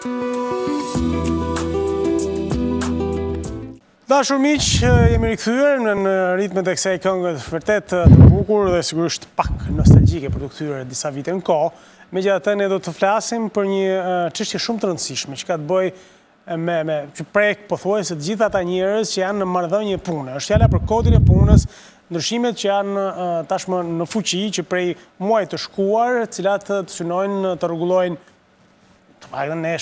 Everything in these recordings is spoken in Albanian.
Dashur miq, jemi rikthyer në ritmet e kësaj këngët vërtet të bukur dhe sigurisht pak nostalgjike për të kthyer disa vite në kohë. Megjithatë ne do të flasim për një çështje shumë të rëndësishme që ka të bëjë me që prek pothuajse të gjithë ata njerëz që janë në marrëdhënie pune. Është fjala për kodin e punës, ndryshimet që janë tashmë në fuqi që prej muajit të shkuar, të cilat të synojnë të rregullojnë ne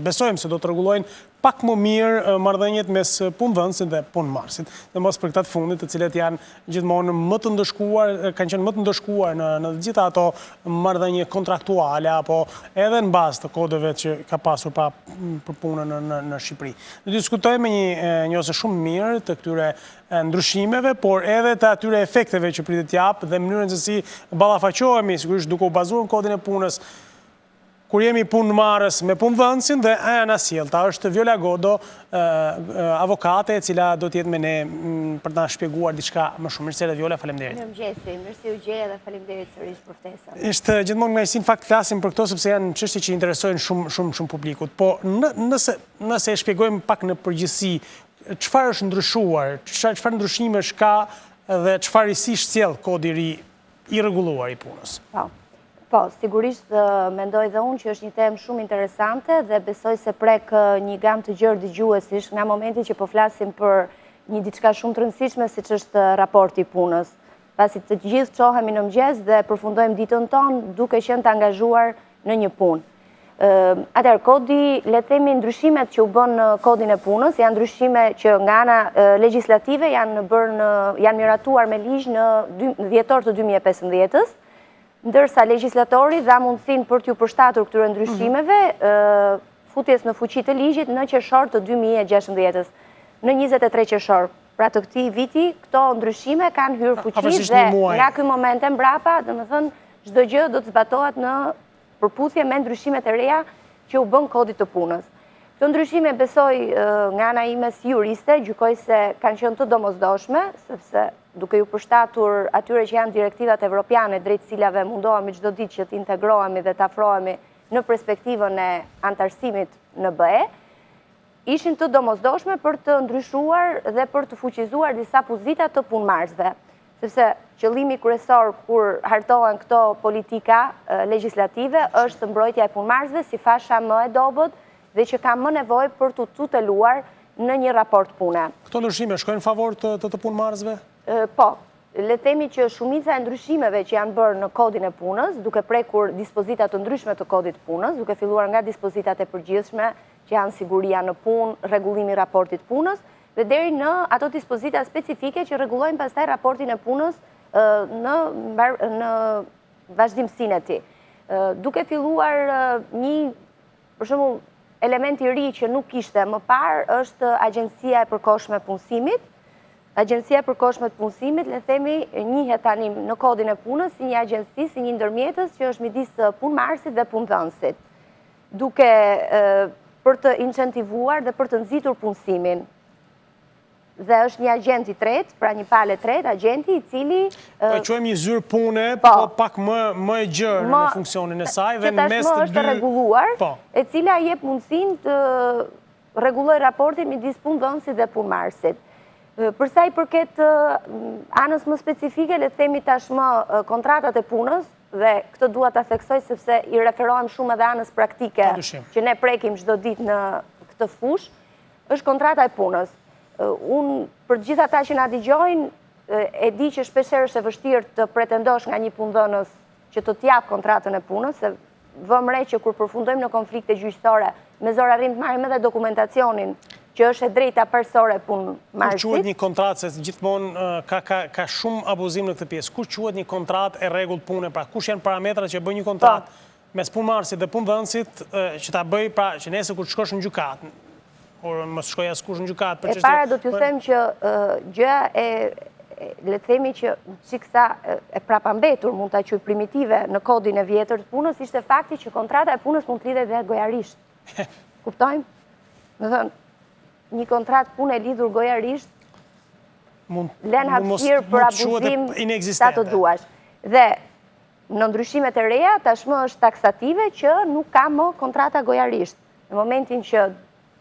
besojmë se do të rregullojnë pak më mirë marrëdhëniet mes punëdhënësit dhe punëmarrësit. Dhe mos për këta të fundit, të cilët janë gjithmonë më të ndëshkuar, kanë qenë më të ndëshkuar në të gjitha ato marrëdhënie kontraktuale apo edhe në bazë të kodeve që ka pasur për punën në Shqipëri. Ne diskutojmë me një njohëse shumë mirë të këtyre ndryshimeve, por edhe të atyre efekteve që pritet jap dhe mënyrën se si ballafaqohemi, sigurisht duke u bazuar në kodin e punës, kur jemi punëmarrës me punëdhënësin dhe Ana Sjellta është Viola Godo, avokate e cila do të jetë me ne për të na shpjeguar diçka më shumë. Mirësere Viola, faleminderit. Mirëmëngjesi, mirësi u gjeja dhe faleminderit sërish për ftesën. Ishte gjithmonë kënaqësi në fakt flasim për këto sepse janë çështje që interesojnë shumë publikut. Po nëse e shpjegojmë pak në përgjithësi, çfarë është ndryshuar, çfarë ndryshimesh ka dhe çfarë risish sjell kodi i rregulluar i punës? Po, sigurisht mendoj dhe unë që është një temë shumë interesante dhe besoj se prek një gamë të gjerë dëgjuesish nga momenti që po flasim për një diçka shumë të rëndësishme siç është raporti i punës. Pasi të gjithë çohemi në mëngjes dhe përfundojmë ditën tonë duke qenë të angazhuar në një punë. Atëherë, kodi, le të themi ndryshimet që u bën në kodin e punës janë ndryshime që nga ana legjislative janë miratuar me ligj në dhjetor të 2015-s. Ndërsa legjislatori dha mundësinë për t'ju përshtatur këtyre ndryshimeve futjes në fuqi të ligjit në qershor të 2016-s. Në 23 qershor, pra të këtij viti, këto ndryshime kanë hyrë fuqi dhe nga ky moment e mbrapa, domethënë çdo gjë do të zbatohet në përputhje me ndryshimet e reja që u bën kodit të punës. Këto ndryshime besoj nga ana ime si juriste, gjykoj se kanë qenë të domosdoshme, sepse duke ju përshtatur atyre që janë direktivat evropiane drejt cilave mundohemi çdo ditë që të integrohemi dhe të afrohemi në perspektivën e antarësimit në BE, ishin të domosdoshme për të ndryshuar dhe për të fuqizuar disa pozita të punëmarrësve. Sepse qëllimi kryesor kur hartohen këto politika legjislative është mbrojtja e punëmarrësve si fasha më e dobët dhe që ka më nevojë për të tuteluar në një raport pune. Këto ndryshime shkojnë në favor të punëmarrësve? Po, le themi që shumica e ndryshimeve që janë bërë në kodin e punës, duke prekur dispozita të ndryshme të kodit punës, duke filluar nga dispozitat e përgjithshme që janë siguria në punë, rregullimi i raportit punës, dhe deri në ato dispozita specifike që rregullojnë pastaj raportin e punës në vazhdimsinë e tij. Duke filluar për shembull, element i ri që nuk kishte më parë është Agjencia e Përkohshme e Punësimit. Agjencia e Përkohshme të Punësimit, le themi, njihet tani në kodin e punës si një agjenci, si një ndërmjetës që është midis punëmarrësit dhe punëdhënësit, duke për të incentivuar dhe për të nxitur punësimin. Dhe është një agent i tretë, pra një palë tretë, agenti i cili po quajmë një zyrë pune, po pak më e gjerë në funksionin e saj dhe në mes të dy. Që tashmë është rregulluar, e cila jep mundësinë të rregullojë raportin midis punëdhënësit dhe punëmarrësit. Përsa i përket anës më specifike, le të themi tashmë kontratat e punës, dhe këtë dua ta theksoj sepse i referohem shumë edhe anës praktike që ne prekim çdo ditë në këtë fushë, është kontrata e punës. Unë për gjithë ata që na dëgjojnë, e di që shpeshherë është e vështirë të pretendosh nga një punëdhënës që të t'jap kontratën e punës, se vëmë re që kur përfundojmë në konflikte gjyqësore, me zor arrim të marrim edhe dokumentacionin që është e drejta parsorë e punëmarrësit. Kur quhet një kontratë, se gjithmonë ka shumë abuzim në këtë pjesë, kur quhet një kontratë e rregullt pune, pra kush janë parametrat që bën një kontratë mes punëmarrësit dhe punëdhënësit që ta bëj, pra që nesër kur të shkosh në gjykatë, por mos shkoj askush në gjykatë për çështje. E para do t'ju them që gjëja le të themi që çiksa e prapambetur, mund ta quaj primitive në kodin e vjetër të punës, ishte fakti që kontrata e punës mund të lidhet dhe gojarisht. Kuptojmë? Do të thënë, një kontratë punë e lidhur gojarisht lën hapësirë për abuzim sa të duash. Dhe Në ndryshimet e reja, tashmë është taksative që nuk ka më kontrata gojarisht. Në momentin që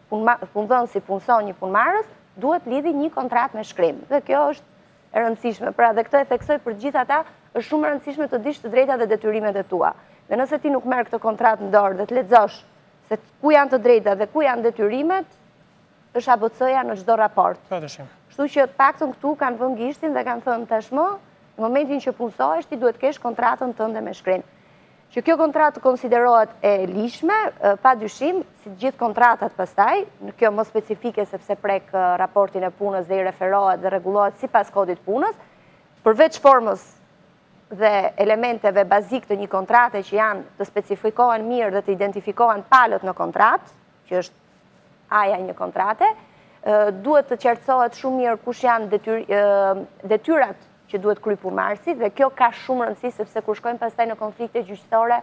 punëdhënësi punëson një punëmarrës, duhet lidhi një kontrat me shkrim. Dhe kjo është e rëndësishme. Pra dhe këtë e theksoj për gjithë ata, është shumë e rëndësishme të dish të drejta dhe detyrimet e tua. Dhe nëse ti nuk merr këtë kontrat në dorë dhe të lexosh se ku janë të drejta dhe ku janë detyrimet, është ABC-ja në çdo raport. Kështu që të paktën këtu kanë vënë gishtin dhe kanë thënë tashmë, në momentin që punësohesh, ti duhet kesh kontratën tënde me shkrim. Që kjo kontratë konsiderohet e lishme, pa dyshim, si gjithë kontratat pastaj, në kjo më specifike sepse prek raportin e punës dhe i referohet dhe rregullohet sipas kodit punës, përveç formës dhe elementeve bazik të një kontrate që janë të specifikohen mirë dhe të identifikohen palët në kontratë, që është aja një kontrate, duhet të qartësohet shumë mirë kush janë detyrat që duhet kry punëmarrësi dhe kjo ka shumë rëndësi sepse kur shkojmë pastaj në konflikte gjyqësore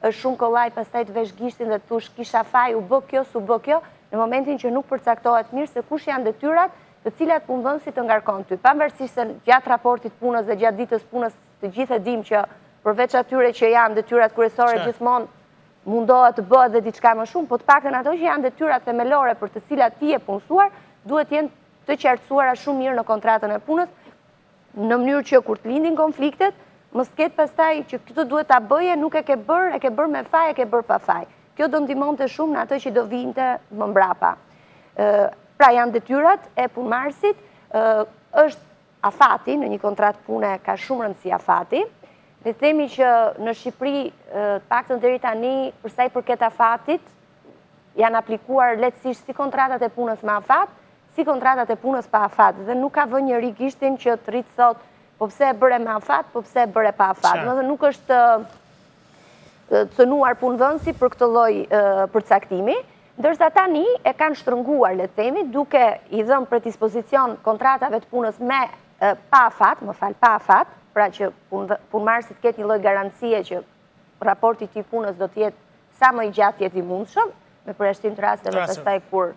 është shumë kollaj pastaj të vesh gishtin dhe të thush kisha faj, u bë kjo, s'u bë kjo, në momentin që nuk përcaktohet mirë se kush janë detyrat të cilat punëdhënësi të ngarkon ty. Pavarësisht se gjatë raportit punës dhe gjatë ditës punës të gjithë e dim që përveç atyre që janë detyrat kryesore gjithmonë mundohet të bëhet dhe diçka më shumë, po të paktën ato që janë detyrat themelore për të cilat ti je punësuar, duhet jenë të qartësuara shumë mirë në kontratën e punës, në mënyrë që kur të lindin konfliktet, mos ketë pastaj që këtë duhet ta bëje, nuk e ke bërë me faj, e ke bërë pa faj. Kjo do ndihmonte shumë në atë që do vinte më mbrapa. Pra janë detyrat e punëmarrësit, është afati, në një kontratë pune ka shumë rëndësi afati. Le të themi që në Shqipëri, paktën deri tani, për sa i përket afatit, janë aplikuar lehtësisht si kontratat e punës me afat, si kontratat e punës pa afat, dhe nuk ka vënë njëri gishtin që të rritë thot, po pse e bëre me afat, po pse e bëre pa afat. Dhe nuk është cënuar punëdhënësi për këtë lloj përcaktimi, ndërsa tani e kanë shtrënguar, le të themi, duke i dhënë predispozicion kontratave të punës me pa afat, pa afat, pra që punëmarrësit ketë një lloj garancie që raporti i punës do të jetë sa më i gjatë jetë i mundshëm, me përjashtim të rasteve pastaj kur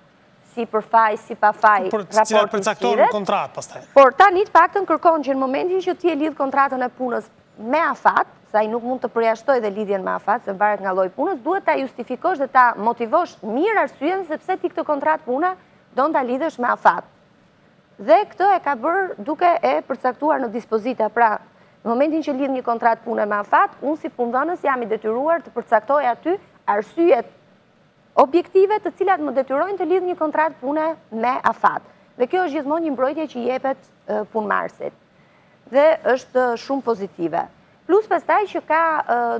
si për faj, si pa faj, raporti përcaktohen në kontratë pastaj. Por tani të paktën kërkon që në momentin që ti e lidh kontratën e punës me afat, sa i nuk mund të përjashtoj dhe lidhjen me afat, se varet nga lloji punës, duhet ta justifikosh dhe ta motivosh mirë arsyeën sepse ti këtë kontratë pune don ta lidhësh me afat. Dhe këtë e ka bërë duke e përcaktuar në dispozita. Pra, në momentin që lidh një kontratë pune me afat, unë si punëdhënës jam i detyruar të përcaktoj aty arsyet objektive të cilat më detyrojnë të lidh një kontratë pune me afat. Dhe kjo është gjithmonë një mbrojtje që jepet punëmarrësit. Dhe është shumë pozitive. Plus pastaj që ka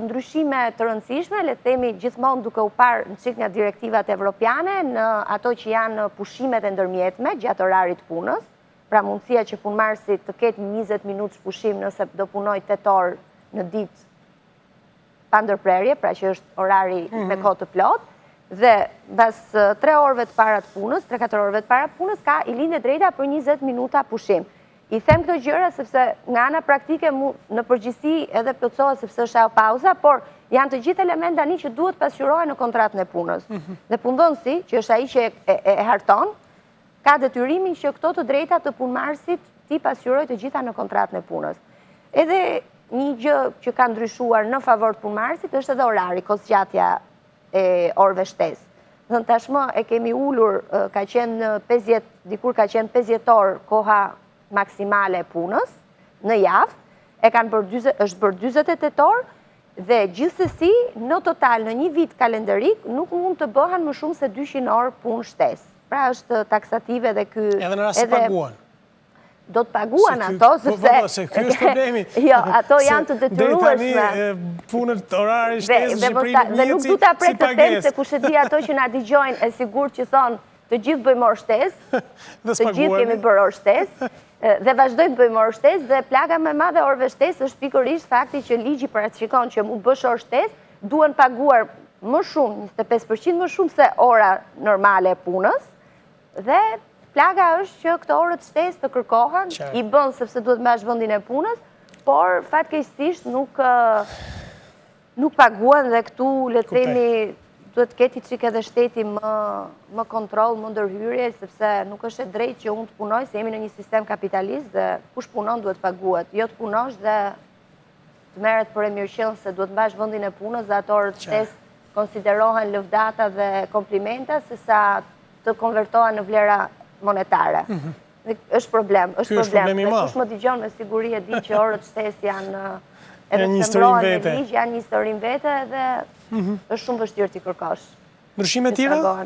ndryshime të rëndësishme, le të themi gjithmonë duke u parë në çik nga direktivat evropiane në ato që janë pushimet e ndërmjetme gjatë orarit punës, pra mundësia që punëmarrësi të ketë 20 minutë pushim nëse do punoj 8 orë në ditë pa ndërprerje, pra që është orari me kohë të plotë. Dhe bas 3 orëve të para të punës, 3-4 orëve të para të punës, ka i lindje drejta për 20 minuta pushim. I them këto gjëra sepse nga ana praktike në përgjithësi edhe plotësohet sepse është ajo pauza, por janë të gjithë element tani që duhet pasqyrohen në kontratën e punës. Dhe punëdhënësi, që është ai që e harton, ka detyrimin që këto të drejta të punëmarrësit ti pasqyroj të gjitha në kontratën e punës. Edhe një gjë që ka ndryshuar në favor të punëmarrësit është edhe orari, kohëzgjatja e orëve shtesë. Dhe tashmë e kemi ulur, ka qenë 50, dikur ka qenë 50 orë koha maksimale e punës në javë, është bërë 48 orë dhe gjithsesi në total në një vit kalendarik nuk mund të bëhen më shumë se 200 orë punë shtesë. Pra është taksative dhe ky edhe në rast se paguan. Do të paguan ato, sepse ky është problemi. Jo, ato janë të detyrueshme. Deri tani punët orari shtesë në Shqipëri dhe nuk du ta pret të them se kush e di ato që na dëgjojnë e sigurt që thonë të gjithë bëjmë orë shtesë, të gjithë kemi bërë orë shtesë dhe vazhdojmë të bëjmë orë shtesë dhe plaga më e madhe orëve shtesë është pikërisht fakti që ligji parashikon që mund bësh orë shtesë duhen paguar më shumë, 25% më shumë se ora normale e punës dhe plaga është që këto orët shtesë të kërkohen, i bën sepse duhet mbash vendin e punës, por fatkeqësisht nuk paguhen dhe këtu le të themi duhet ketë çik edhe shteti më kontroll, më ndërhyrje, sepse nuk është e drejtë që unë të punoj, se jemi në një sistem kapitalist dhe kush punon duhet paguhet, jo të punosh dhe të merret për e mirëqëllë se duhet mbash vendin e punës dhe ato orët shtesë konsiderohen lëvdata dhe komplimenta se sa të konvertohen në vlera monetare. Dhe është problem, është problem. Dhe kush më dëgjon me siguri e di që orët shtesë janë edhe të mbrohen me ligj, janë një histori vete dhe është shumë vështirë t'i kërkosh. Ndryshime tjera?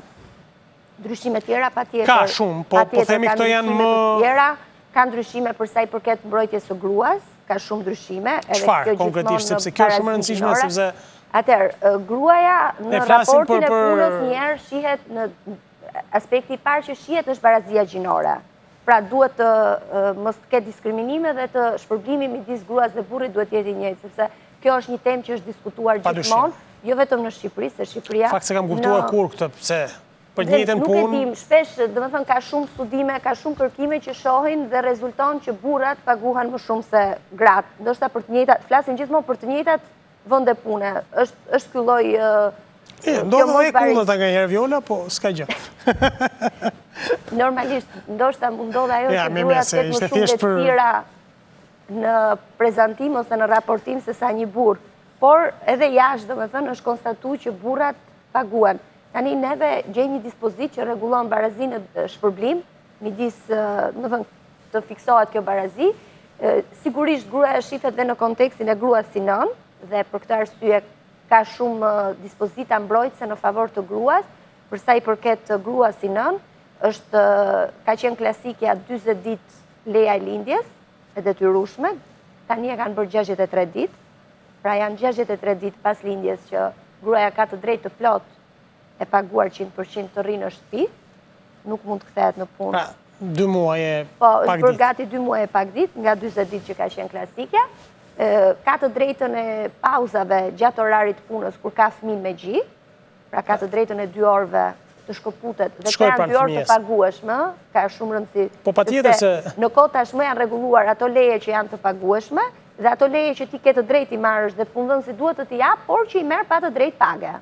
Ndryshime tjera patjetër. Ka shumë, po themi këto janë më... Ka ndryshime për sa i përket mbrojtjes së gruas, ka shumë ndryshime. Çfarë konkretisht, sepse kjo është shumë e rëndësishme, sepse... Atëherë, gruaja në raportin e punës njerë shihet në aspekti i parë që shihet është barazia gjinore. Pra duhet të mos të ketë diskriminime dhe të shpërblimi midis gruas dhe burrit duhet jetë i njëjtë, sepse kjo është një temë që është diskutuar gjithmonë, jo vetëm në Shqipëri, se Shqipëria... Fakt se kam kuptuar kur këtë, pse për të njëjtën punë... Nuk e dim, shpesh, domethënë ka shumë studime, ka shumë kërkime që shohin dhe rezulton që burrat paguhen më shumë se gratë. Ndoshta për të njëjtat, flasim gjithmonë për të njëjtat vende pune. Është ky lloj ndodhe e kundërta nga herë Viola, po s'ka gjë. Normalisht, ndoshta mund ndodhe ajo që gruaja të ketë më shumë vështira në prezantim ose në raportim se sa një burr. Por edhe jashtë, domethënë, është konstatuar që burrat paguhen. Tani neve gjejmë një dispozit që rregullon barazinë në shpërblim, midis, domethënë, të fiksohet kjo barazi. Sigurisht gruaja shihet dhe në kontekstin e gruas si nën, dhe për këtë arsye ka shumë dispozita mbrojtëse në favor të gruas, për sa i përket gruas si nën, ka qenë klasikja 40 ditë leja e lindjes, e detyrueshme, tani e kanë bërë 63 ditë, pra janë 63 ditë pas lindjes që gruaja ka të drejtë të plot e paguar 100% të rrinë në shtëpi, nuk mund të kthehet në punë. Pra, 2 muaj e pak ditë. Po, është për gati 2 muaj e pak ditë, nga 40 ditë që ka qenë klasikja. Ka të drejtën e pauzave gjatë orarit punës kur ka fëmijë me gjë, pra ka të drejtën e 2 orëve të shkëputet dhe ka 2 orë të pagueshme, ka shumë rëndësi. Po patjetër se në kohë tashmë janë rregulluar ato leje që janë të pagueshme dhe ato leje që ti ke të drejtë i marrësh dhe punëdhënësi duhet të t'i jap, por që i merr pa të drejtë page.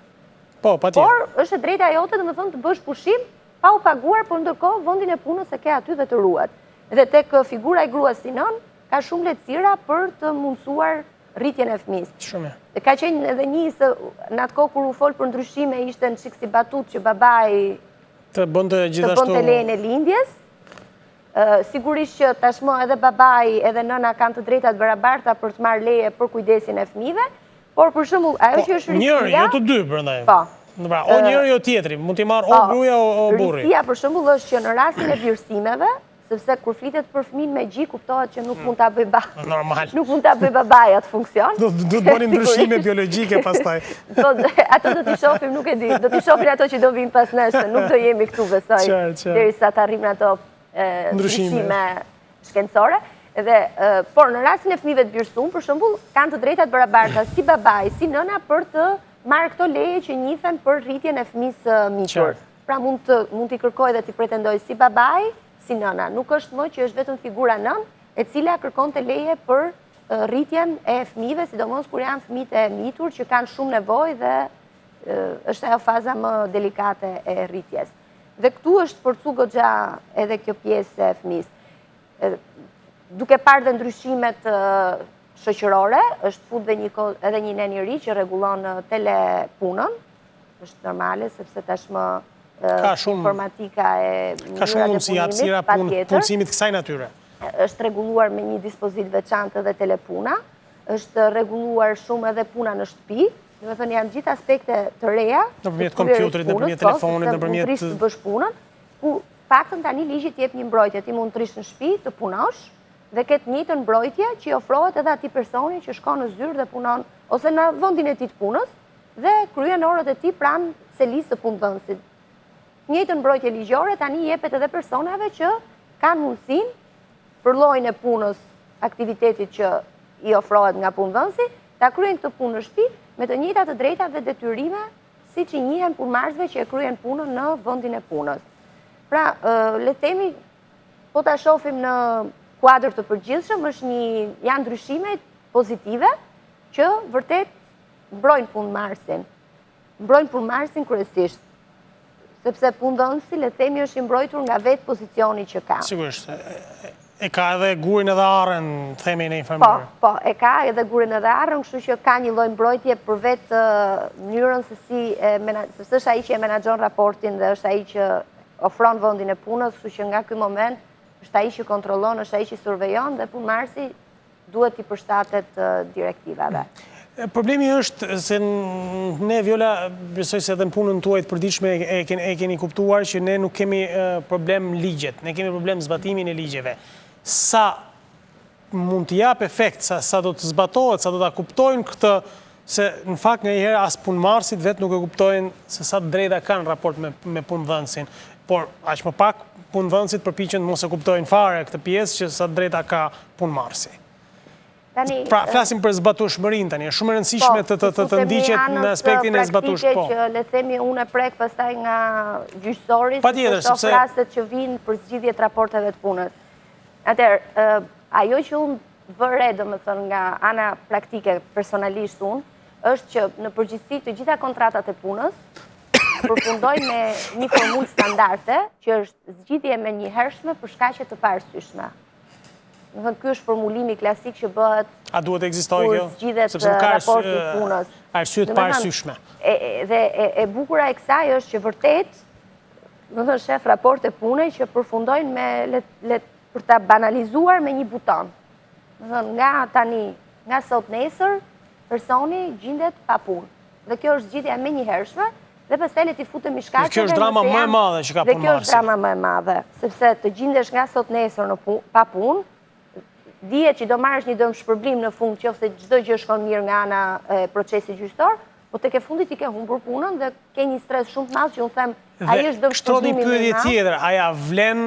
Po, patjetër. Por është e drejta jote, domethënë, të bësh pushim pa u paguar, por ndërkohë vendin e punës e ke aty dhe të ruhet. Dhe tek figura e gruas si nën ka shumë lehtësira për të mundësuar rritjen e fëmisë. Shumë. Ka qenë edhe një se në atë kohë kur u fol për ndryshime ishte në çik si batut që babai të bënte gjithashtu lejen e lindjes. Sigurisht që tashmë edhe babai edhe nëna kanë të drejtat barabarta për të marrë leje për kujdesin e fëmijëve, por për shembull ajo që është rritja... Njëri, jo të dy prandaj. Po. O njëri o tjetri, mund t'i marrë o gruaja o burri. Rritja për shembull është që në rastin e vlerësimeve, sepse kur flitet për fëmijën me gjë kuptohet që nuk mund ta bëj babai. Normal. Nuk mund ta bëj babai atë funksion. Do të bëni ndryshime biologjike pastaj. Ato do t'i shohim, nuk e di. Do t'i shohin ato që do vinë pas nesh, nuk do jemi këtu besoj. Derisa të arrijmë ato ndryshime shkencore. Por në rastin e fëmijëve të vlerësuar, për shembull, kanë të drejtat barabarta si babai, si nëna për të marrë këto leje që njihen për rritjen e fëmisë mitur. Pra mund t'i kërkojë dhe t'i pretendojë si babai, si nëna. Nuk është më që është vetëm figura nën, e cila kërkon të leje për rritjen e fëmijëve, sidomos kur janë fëmijët e mitur që kanë shumë nevojë dhe është ajo faza më delikate e rritjes. Dhe këtu është përcu goxha edhe kjo pjesë e fëmisë. Duke parë dhe ndryshimet shoqërore, është fut dhe edhe një nen i ri që rregullon telepunën. Është normale sepse tashmë informatika e ka shumë mundësi hapësira punësimit kësaj natyre. Është rregulluar me një dispozit veçantë edhe telepuna, është rregulluar shumë edhe puna në shtëpi, do të thënë janë gjithë aspekte të reja, nëpërmjet kompjuterit, nëpërmjet telefonit, nëpërmjet të bësh punën, ku paktën tani ligji të jep një mbrojtje, ti mund të rish në shtëpi, të punosh dhe ketë njëjtën mbrojtje që i ofrohet edhe atij personi që shkon në zyrë dhe punon ose në vendin e tij të punës dhe kryen orët e tij pranë selisë së punëdhënësit. Njëjtën mbrojtje ligjore tani jepet edhe personave që kanë mundësinë për llojin e punës, aktivitetit që i ofrohet nga punëdhënësi, ta kryejnë këtë punë në shtëpi me të njëjtat të drejta dhe detyrime siç i njihen punëmarrësve që e kryen punën në vendin e punës. Pra, le të themi, po ta shohim në kuadër të përgjithshëm, janë ndryshime pozitive që vërtet mbrojnë punëmarrësin. Mbrojnë punëmarrësin kryesisht. Sepse punëdhënësi, le të themi, është i mbrojtur nga vetë pozicioni që ka. Sigurisht. E ka edhe gurin edhe arën, themi në një Po, farë. po, e ka edhe gurin edhe arën, kështu që ka një lloj mbrojtje për vetë mënyrën se si, se është ai që e menaxhon raportin dhe është ai që ofron vendin e punës, kështu që nga ky moment është ai që kontrollon, është ai që survejon dhe punëmarrësi duhet i përshtatet direktivave. Problemi është se ne, Viola, besoj se edhe në punën tuaj të përditshme e keni kuptuar që ne nuk kemi problem ligjet, ne kemi problem zbatimin e ligjeve. Sa mund të jap efekt, sa do të zbatohet, sa do ta kuptojnë këtë, se në fakt nga njëherë as punëmarrësit vetë nuk e kuptojnë se sa drejta kanë raport me punëdhënësin. Por aq më pak punëdhënësit përpiqen mos e kuptojnë fare këtë pjesë që sa drejta ka punëmarrësi. Pra, flasim për zbatueshmërinë tani, është shumë e rëndësishme të ndiqet në aspektin e zbatueshmërisë. Po, që le themi unë e prek pastaj nga gjyqësori, sepse rastet që vinë për zgjidhjet raporteve të punës. Atëherë, ajo që unë vëre, domethënë nga ana praktike personalisht unë, është që në përgjithësi të gjitha kontratat e punës përfundojnë me një formulë standarde, që është zgjidhje me njëhershme për shkaqe të paarsyeshme. Ky është formulimi klasik që bëhet a duhet të ekzistojë kjo? Zgjidhet raporti i punës. Arsye të paarsyeshme. Dhe e bukura e kësaj është që vërtet, domethënë shef raporte pune që përfundojnë me për ta banalizuar me një buton. Domethënë nga sot nesër personi gjendet pa punë. Dhe kjo është zgjidhja menjëhershme dhe pastaj le t'i futemi shkaqeve. Kjo është drama më e madhe që ka punëmarrësi. Dhe kjo është drama më e madhe, sepse të gjendesh nga sot nesër pa punë, dihet që do marrësh një dëmshpërblim në fund qoftë se çdo gjë shkon mirë nga ana e procesit gjyqësor, po tek e fundit i ke humbur punën dhe ke një stres shumë të madh që unë them ai është dëmshpërblimi më i madh. Pyetje tjetër, a vlen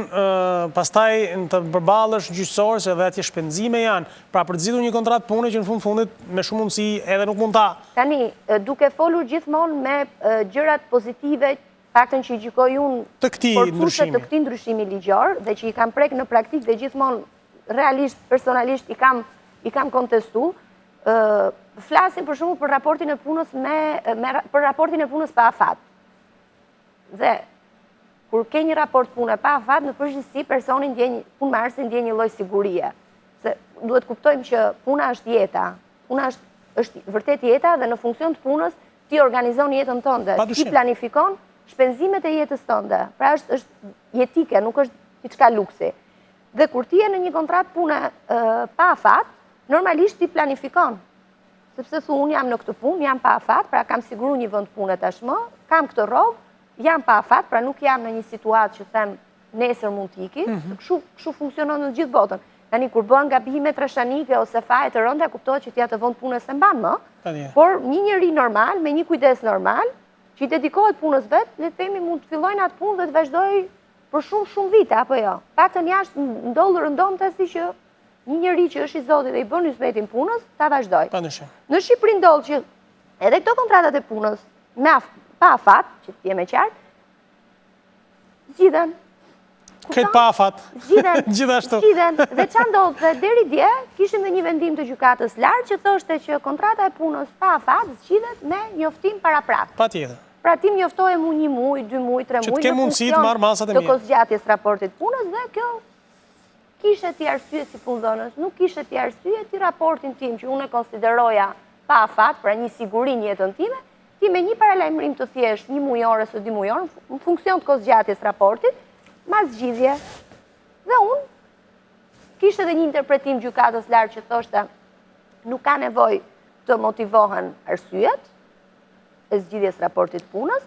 pastaj të përballësh gjyqësor se edhe atje shpenzime janë, pra për të zgjidhur një kontratë pune që në fundit me shumë mundësi edhe nuk mund ta. Tani, duke folur gjithmonë me gjërat pozitive, faktën që i gjykoj unë forcuese të këtij ndryshimi ligjor dhe që i kam prek në praktikë dhe gjithmonë realisht, personalisht, i kam kontestu, flasin për shumë për raportin e punës për raportin e punës pa afat. Dhe, kur ke një raport pune pa afat, në përgjithësi, punëmarrësi ndjen një lloj sigurie. Se duhet kuptojmë që puna është jeta. Puna është vërtet jeta dhe në funksion të punës ti organizon jetën tënde. Ti planifikon shpenzimet e jetës tënde. Pra është jetike, nuk është diçka luksi. Dhe kur ti je në një kontratë pune pa afat, normalisht ti planifikon. Sepse thu, unë jam në këtë punë, jam pa afat, pra kam siguru një vend pune tashmë, kam këtë rrobë, jam pa afat, pra nuk jam në një situatë që them nesër mund t'iki, kështu funksionon në gjithë botën. Tani kur bën gabime trashanike ose faje të rënda, kuptohet që ti atë vend punës se mban më, por një njeri normal, me një kujdes normal, që i dedikohet punës vet, le të themi mund të fillojnë atë punë dhe të vazhdoj për shumë vite, apo jo? Paktën jashtë rëndom të si që një njeri që është i Zotit dhe i bën hizmetin punës, ta vazhdoj. Në Shqipëri ndodh që edhe këto kontratat e punës, pa afat, që t'jem e qartë, zgjidhen. Këtë pa afat. Gjithashtu. Zgjidhen. Dhe ç'a ndodh? Dhe deri dje kishim dhe një vendim të gjykatës lartë që thoshte që kontrata e punës pa afat zgjidhet me njoftim paraprap. Patjetër. Pra ti mjoftohem unë 1 muaj, 2 muaj, 3 muaj në funksion të kozgjatjes raportit punës dhe kjo kishe ti arsye si punëdhënës, nuk kishe ti arsye ti raportin tim që unë e konsideroja pa afat, pra një siguri në jetën time, ti me një paralajmërim të thjesht 1 mujor ose 2 mujor në funksion të kozgjatjes raportit, mas zgjidhje. Dhe unë kishe dhe një interpretim gjykatës lartë që thoshte nuk ka nevojë të motivohen arsyet e zgjidhjes raportit punës.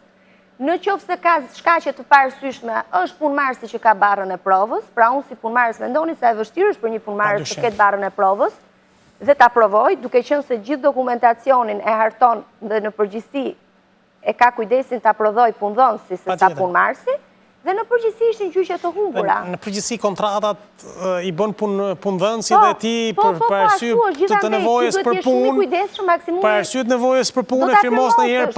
Në qoftë se ka shkaqe të paarsyeshme, është punëmarrësi që ka barrën e provës, pra unë si punëmarrës mendoni se e vështirë është për një punëmarrës të ketë barrën e provës dhe ta provoj, duke qenë se gjithë dokumentacionin e harton dhe në përgjithësi e ka kujdesin ta prodhoj punëdhënësi se sa punëmarrësi, dhe në përgjithësi ishin gjyqe të humbura. Në përgjithësi kontratat i bën punëdhënësi dhe ti për arsye të nevojës për punë, për arsye të nevojës për punë e firmos ndonjëherë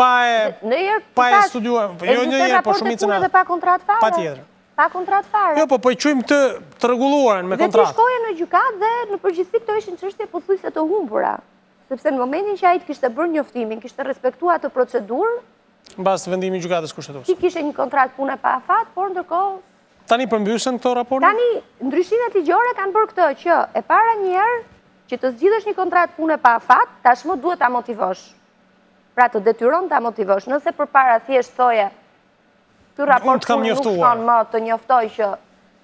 pa e studiuar, jo ndonjëherë, por shumicën e pa kontratë fare. Patjetër. Pa kontratë fare. Jo, po i quajmë të rregulluaren me kontratë. Dhe ti shkoje në gjykatë dhe në përgjithësi këto ishin çështje pothuajse të humbura. Sepse në momentin që ai kishte bërë njoftimin, kishte respektuar atë procedurë, në bazë të vendimit të gjykatës kushtetuese. Ti kishe një kontratë pune pa afat, por ndërkohë Tani përmbysën këto raporte? Tani, ndryshimet ligjore kanë bërë këtë, që e para njerë që të zgjidhësh një kontratë pune pa afat, tashmë duhet ta motivosh. Pra të detyron ta motivosh. Nëse përpara thjesht thoje, ky raport pune nuk shkon më të njoftoj që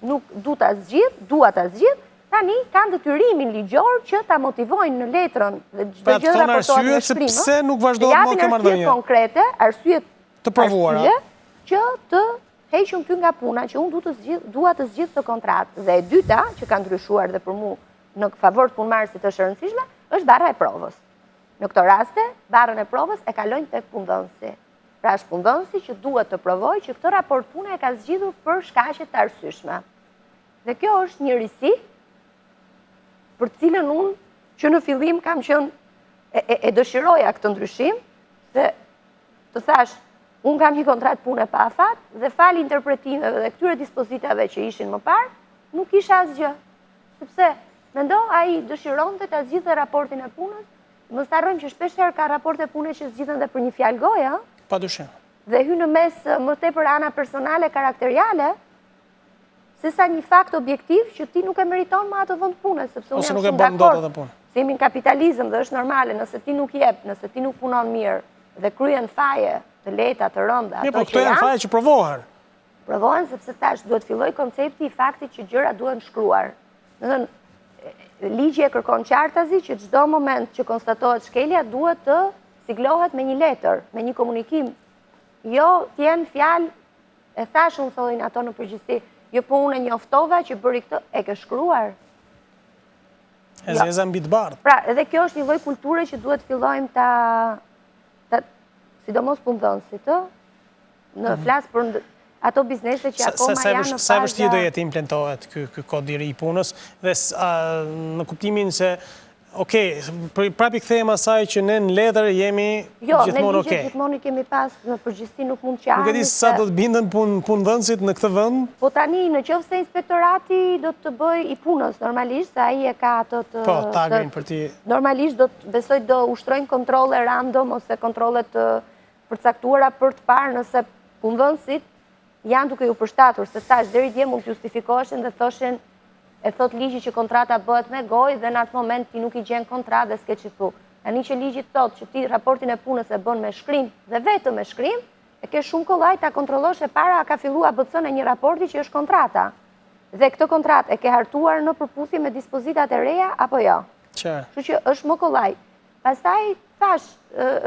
nuk dua ta zgjidh, tani kanë detyrimin ligjor që ta motivojnë në letrën dhe çdo gjë raportohet me shkrim. Pse nuk vazhdohet më kjo marrëdhënie? Arsye konkrete, arsye të provuara që të heqëm ty nga puna, që unë dua të zgjidh të kontratë. Dhe e dyta, që ka ndryshuar dhe për mu në favor të punëmarrësit është e rëndësishme, është barra e provës. Në këto raste, barrën e provës e kalojnë tek punëdhënësi. Pra është punëdhënësi që duhet të provojë që këtë raport pune e ka zgjidhur për shkaqe të arsyeshme. Dhe kjo është një risi për cilën unë që në fillim kam qenë e dëshiroja këtë ndryshim, dhe të thash, unë kam një kontratë pune pa afat dhe fali interpretimeve dhe këtyre dispozitave që ishin më parë, nuk isha asgjë. Sepse mendo ai dëshironte ta zgjidhte raportin e punës. Mos harrojmë që shpeshherë ka raporte pune që zgjidhen dhe për një fjalë goje, Padyshim. Dhe hyn në mes më tepër ana personale karakteriale, sesa një fakt objektiv që ti nuk e meriton më atë vend pune, sepse unë jam shumë dakord. Se jemi në kapitalizëm dhe është normale, nëse ti nuk jep, nëse ti nuk punon mirë dhe kryen faje të lehta, të rënda, ato që janë faje që provohen. Provohen sepse tash duhet filloj koncepti i faktit që gjërat duhen shkruar. Domethënë, ligji e kërkon qartazi që çdo moment që konstatohet shkelja duhet të siglohet me një letër, me një komunikim. Jo t'jen fjalë, e thash unë thonin ato në përgjithësi, jo po unë e njoftova që bëri këtë, e ke shkruar. E zeza mbi të bardhë. Pra, edhe kjo është një lloj kulture që duhet fillojmë ta sidomos punëdhënësit, në flas për ato biznese që akoma janë në fazë. Sa vështirë do jetë implementohet ky kod i ri i punës dhe në kuptimin se prapi kthehemi asaj që ne në letër jemi gjithmonë Jo, ne gjithmonë kemi pas në përgjithësi nuk mund që nuk e di sa do të bindën punëdhënësit në këtë vend. Po tani në qoftë se inspektorati do të bëj i punës normalisht, se ai e ka ato të tagrin për ti. Normalisht besoj do ushtrojnë kontrolle random ose kontrolle të përcaktuara për të parë nëse punëdhënësit janë duke ju përshtatur, se tash deri dje mund të justifikoheshin dhe thoshin e thot ligji që kontrata bëhet me gojë dhe në atë moment ti nuk i gjen kontratë dhe s'ke që thu. Tani që ligji thot që ti raportin e punës e bën me shkrim dhe vetëm me shkrim, e ke shumë kollaj ta kontrollosh e para a ka filluar ABC në një raporti që është kontrata. Dhe këtë kontratë e ke hartuar në përputhje me dispozitat e reja apo jo. Kështu që është më kollaj. Pastaj thash,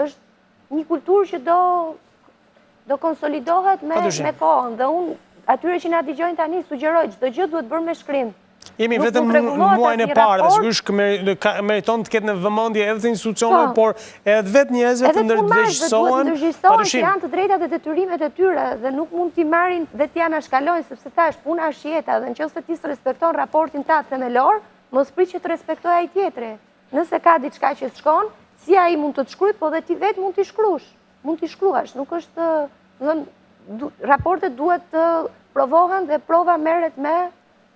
është një kulturë që do konsolidohet me kohën dhe unë atyre që na dëgjojnë tani sugjeroj çdo gjë duhet bërë me shkrim. Jemi vetëm në muajin e parë, dhe sigurisht meriton të ketë në vëmendje edhe të institucionet, por edhe vetë njerëzve të ndërgjegjësohen, që janë të drejtat dhe detyrimet e tyre dhe nuk mund t'i marrin dhe t'ja shkalojnë, sepse thash puna është jeta dhe nëse ti s'respekton raportin ta themelor, mos prit që të respektojë ai tjetri. Nëse ka diçka që s'shkon, si ai mund të shkruaj, po dhe ti vetë mund t'i shkruash. Mund t'i shkruash, nuk është, raportet duhet të provohen dhe prova merret me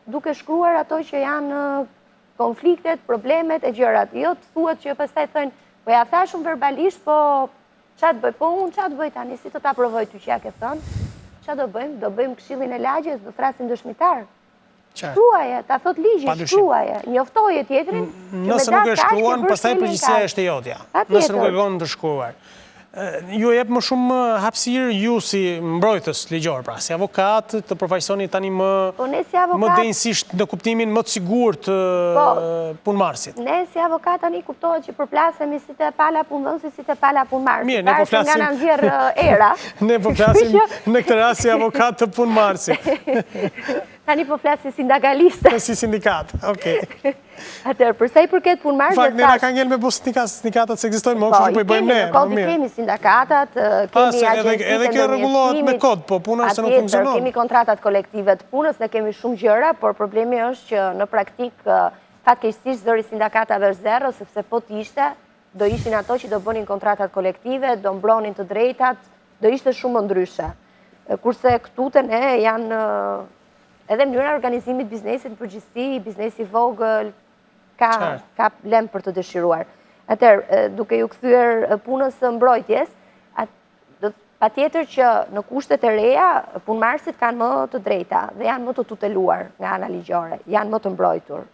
duke shkruar ato që janë konfliktet, problemet e gjërat. Jo të thuhet që pastaj thonë, po ja thashun verbalisht, po çfarë bëj? Po unë çfarë bëj tani? Si të ta provoj ty që ja ke thënë? Çfarë do bëjmë? Do bëjmë këshillin e lagjes, do thrasim dëshmitar. Shkruaje, ta thot ligji, shkruaje, njoftoje tjetrin. Nëse nuk e shkruan, pastaj përgjegjësia është e jotja. Nëse nuk e kanë të shkruar. Ju jep më shumë hapësirë ju si mbrojtës ligjor, pra, si avokat të përfaqësoni tani më denjësisht në kuptimin më të sigurt të punëmarrësit. Ne si avokat tani kuptohet që përplasemi si të pala punëdhënësit, si të pala punëmarrësit. Mirë, ne po flasim nga na nxjerr era. Ne po flasim në këtë rast si avokat të punëmarrësit. Tani po flas si sindakaliste. Si sindikat, okej. Atëherë, përsa i përket punëmarrësve, fakt, ne na ka ngel me bu sindikatat se ekzistojnë, më kështu po i bëjmë ne. Në kod kemi sindikatat, kemi agjencitë edhe kjo rregullohet me kod, po puna se nuk funksionon. Kemi kontratat kolektive të punës, ne kemi shumë gjëra, por problemi është që në praktik fatkeqësisht zëri sindikatave është zero, sepse po të ishte, do ishin ato që do bënin kontratat kolektive, do mbronin të drejtat, do ishte shumë më ndryshe. Kurse këtu te ne janë edhe mënyra organizimit biznesit në përgjithësi, biznesi vogël, ka lem për të dëshiruar. Atëherë, duke ju kthyer punës së mbrojtjes, Patjetër që në kushtet e reja, punëmarrësit kanë më të drejta dhe janë më të tuteluar nga ana ligjore, janë më të mbrojtur.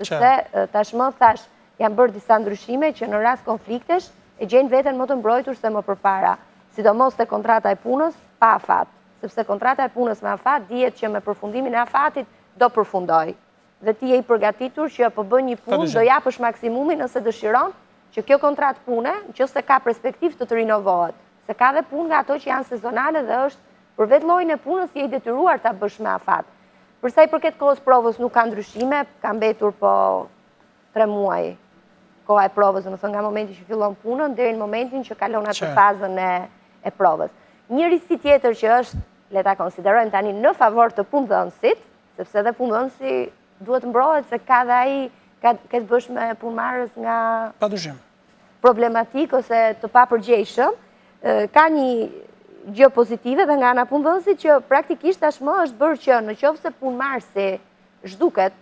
Sepse tashmë thash, janë bërë disa ndryshime që në rast konfliktesh e gjejnë veten më të mbrojtur se më përpara, sidomos te kontrata e punës pa afat, sepse kontrata e punës me afat dihet që me përfundimin e afatit do përfundoj. Dhe ti je i përgatitur që po bën një punë, do japësh maksimumin nëse dëshiron që kjo kontratë pune, nëse ka perspektivë të rinovohet. Se ka dhe punë nga ato që janë sezonale dhe është për vetë llojin e punës je i detyruar ta bësh me afat. Për sa i përket kohës provës nuk ka ndryshime, ka mbetur po 3 muaj koha e provës, domethënë nga momenti që fillon punën deri në momentin që kalon atë fazën e provës. Një risi tjetër që është, le ta konsiderojmë tani në favor të punëdhënësit, sepse edhe punëdhënësi duhet mbrohet se ka dhe ai ka të bësh me punëmarrës nga problematik ose të papërgjegjshëm. Ka një gjë pozitive dhe nga ana punëdhënësit që praktikisht tashmë është bërë që në qoftë se punëmarrësi zhduket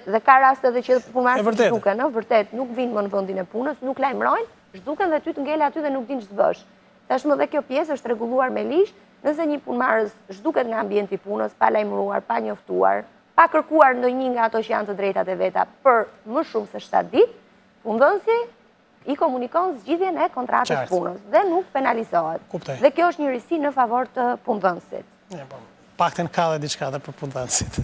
dhe ka raste edhe që punëmarrësit zhduken, vërtet nuk vinë më në vendin e punës, nuk lajmërojnë, zhduken dhe ty të ngele aty dhe nuk din ç'të bësh. Tashmë dhe kjo pjesë është rregulluar me ligj, nëse një punëmarrës zhduket nga ambienti i punës, pa lajmëruar, pa njoftuar, pa kërkuar ndonjë nga ato që janë të drejtat e veta për më shumë se 7 ditë, punëdhënësi i komunikon zgjidhjen e kontratës punës dhe nuk penalizohet. Dhe kjo është një risi në favor të punëdhënësit. Pakten ka dhe diçka dhe për punëdhënësit.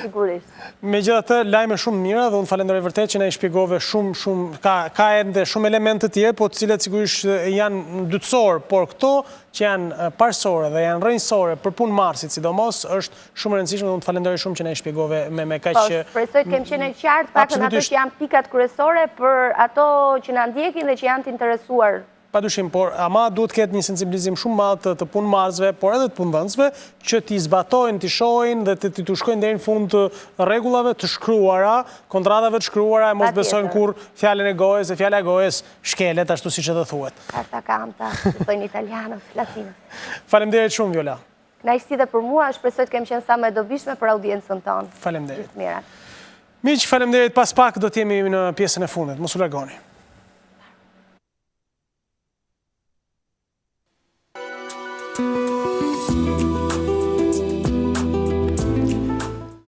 Sigurisht. Megjithatë, lajme shumë mira dhe unë falenderoj vërtet që na i shpjegove shumë, ka edhe shumë elemente të tjerë, po të cilet sigurisht janë dytësor, por këto që janë parësore dhe janë rrënjësore për punëmarrësit, sidomos, është shumë e rëndësishme dhe unë të falenderoj shumë që na i shpjegove me kaq që... Po, shpresoj të kem qenë qartë pakën ato që janë pikat kryesore për ato që na ndjekin dhe që janë të interesuar. Padyshim, por ama duhet ketë një sensibilizim shumë madh të punëmarrësve, por edhe të punëdhënësve, që t'i zbatojnë, t'i shohin dhe t'i shkojnë deri në fund të rregullave të shkruara, kontratave të shkruara, mos besojnë kur fjalën e gojës, e fjala e gojës shkelet ashtu siç edhe thuhet. Carta canta, thonë italianët, latinët. Faleminderit shumë, Viola. Kënaqësi dhe për mua, shpresoj të kem qenë sa më e dobishme për audiencën tonë. Faleminderit. Mirat. Miq, faleminderit, pas pak do të jemi në pjesën e fundit. Mos u largoni. Thank you.